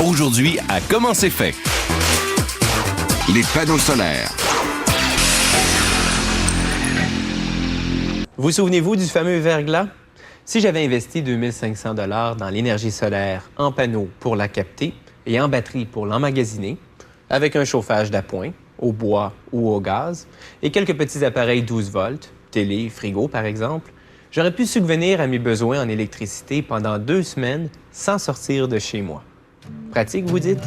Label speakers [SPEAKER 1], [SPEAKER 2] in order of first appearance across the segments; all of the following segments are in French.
[SPEAKER 1] Aujourd'hui, à Comment c'est fait.
[SPEAKER 2] Les panneaux solaires.
[SPEAKER 3] Vous souvenez-vous du fameux verglas? Si j'avais investi 2 500 $ dans l'énergie solaire en panneaux pour la capter et en batterie pour l'emmagasiner, avec un chauffage d'appoint, au bois ou au gaz, et quelques petits appareils 12 volts, télé, frigo par exemple, j'aurais pu subvenir à mes besoins en électricité pendant 2 semaines sans sortir de chez moi. Pratique, vous dites?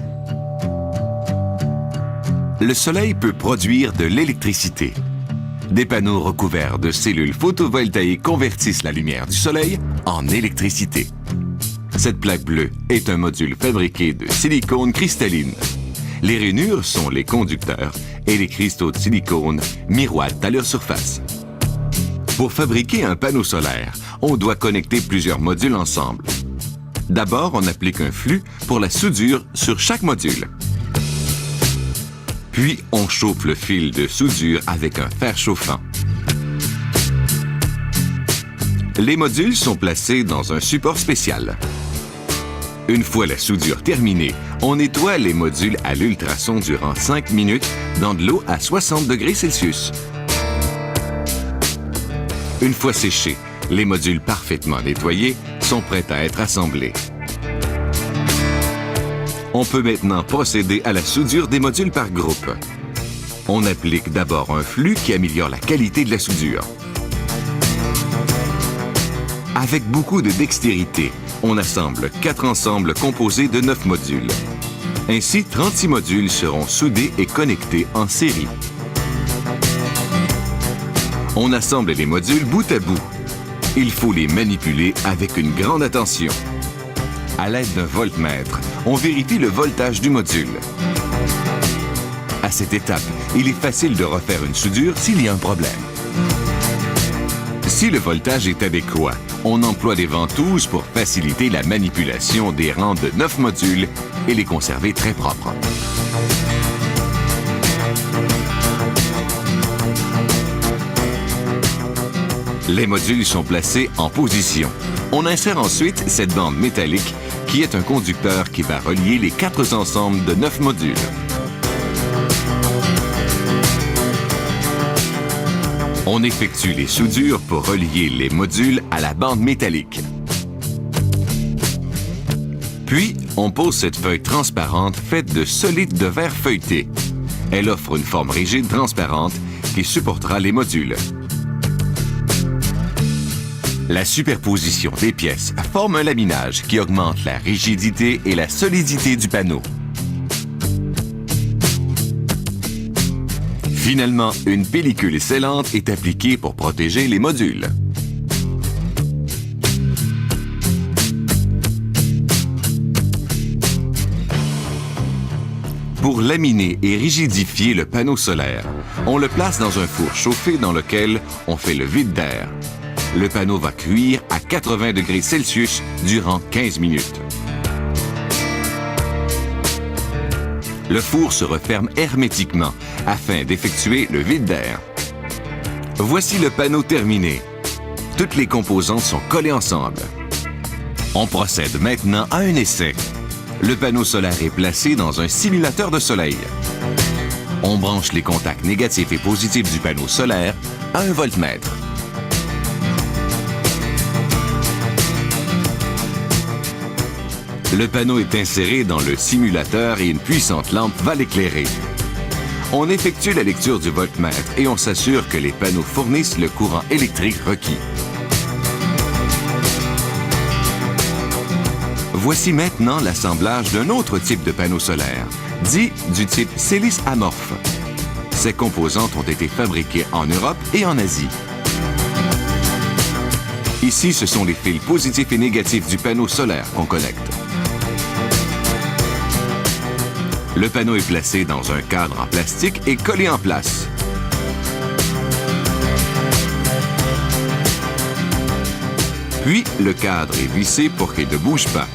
[SPEAKER 2] Le soleil peut produire de l'électricité. Des panneaux recouverts de cellules photovoltaïques convertissent la lumière du soleil en électricité. Cette plaque bleue est un module fabriqué de silicone cristalline. Les rainures sont les conducteurs et les cristaux de silicone miroitent à leur surface. Pour fabriquer un panneau solaire, on doit connecter plusieurs modules ensemble. D'abord, on applique un flux pour la soudure sur chaque module. Puis, on chauffe le fil de soudure avec un fer chauffant. Les modules sont placés dans un support spécial. Une fois la soudure terminée, on nettoie les modules à l'ultrason durant 5 minutes dans de l'eau à 60 degrés Celsius. Une fois séchés, les modules parfaitement nettoyés sont prêts à être assemblés. On peut maintenant procéder à la soudure des modules par groupe. On applique d'abord un flux qui améliore la qualité de la soudure. Avec beaucoup de dextérité, on assemble 4 ensembles composés de 9 modules. Ainsi, 36 modules seront soudés et connectés en série. On assemble les modules bout à bout. Il faut les manipuler avec une grande attention. À l'aide d'un voltmètre, on vérifie le voltage du module. À cette étape, il est facile de refaire une soudure s'il y a un problème. Si le voltage est adéquat, on emploie des ventouses pour faciliter la manipulation des rangs de 9 modules et les conserver très propres. Les modules sont placés en position. On insère ensuite cette bande métallique qui est un conducteur qui va relier les 4 ensembles de 9 modules. On effectue les soudures pour relier les modules à la bande métallique. Puis, on pose cette feuille transparente faite de solides de verre feuilleté. Elle offre une forme rigide transparente qui supportera les modules. La superposition des pièces forme un laminage qui augmente la rigidité et la solidité du panneau. Finalement, une pellicule scellante est appliquée pour protéger les modules. Pour laminer et rigidifier le panneau solaire, on le place dans un four chauffé dans lequel on fait le vide d'air. Le panneau va cuire à 80 degrés Celsius durant 15 minutes. Le four se referme hermétiquement afin d'effectuer le vide d'air. Voici le panneau terminé. Toutes les composantes sont collées ensemble. On procède maintenant à un essai. Le panneau solaire est placé dans un simulateur de soleil. On branche les contacts négatifs et positifs du panneau solaire à un voltmètre. Le panneau est inséré dans le simulateur et une puissante lampe va l'éclairer. On effectue la lecture du voltmètre et on s'assure que les panneaux fournissent le courant électrique requis. Voici maintenant l'assemblage d'un autre type de panneau solaire, dit du type Célis amorphe. Ces composantes ont été fabriquées en Europe et en Asie. Ici, ce sont les fils positifs et négatifs du panneau solaire qu'on connecte. Le panneau est placé dans un cadre en plastique et collé en place. Puis, le cadre est vissé pour qu'il ne bouge pas.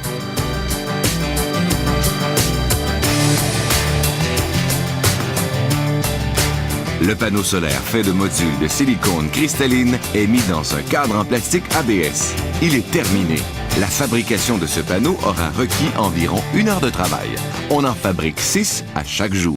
[SPEAKER 2] Le panneau solaire fait de modules de silicone cristalline est mis dans un cadre en plastique ABS. Il est terminé. La fabrication de ce panneau aura requis environ 1 heure de travail. On en fabrique 6 à chaque jour.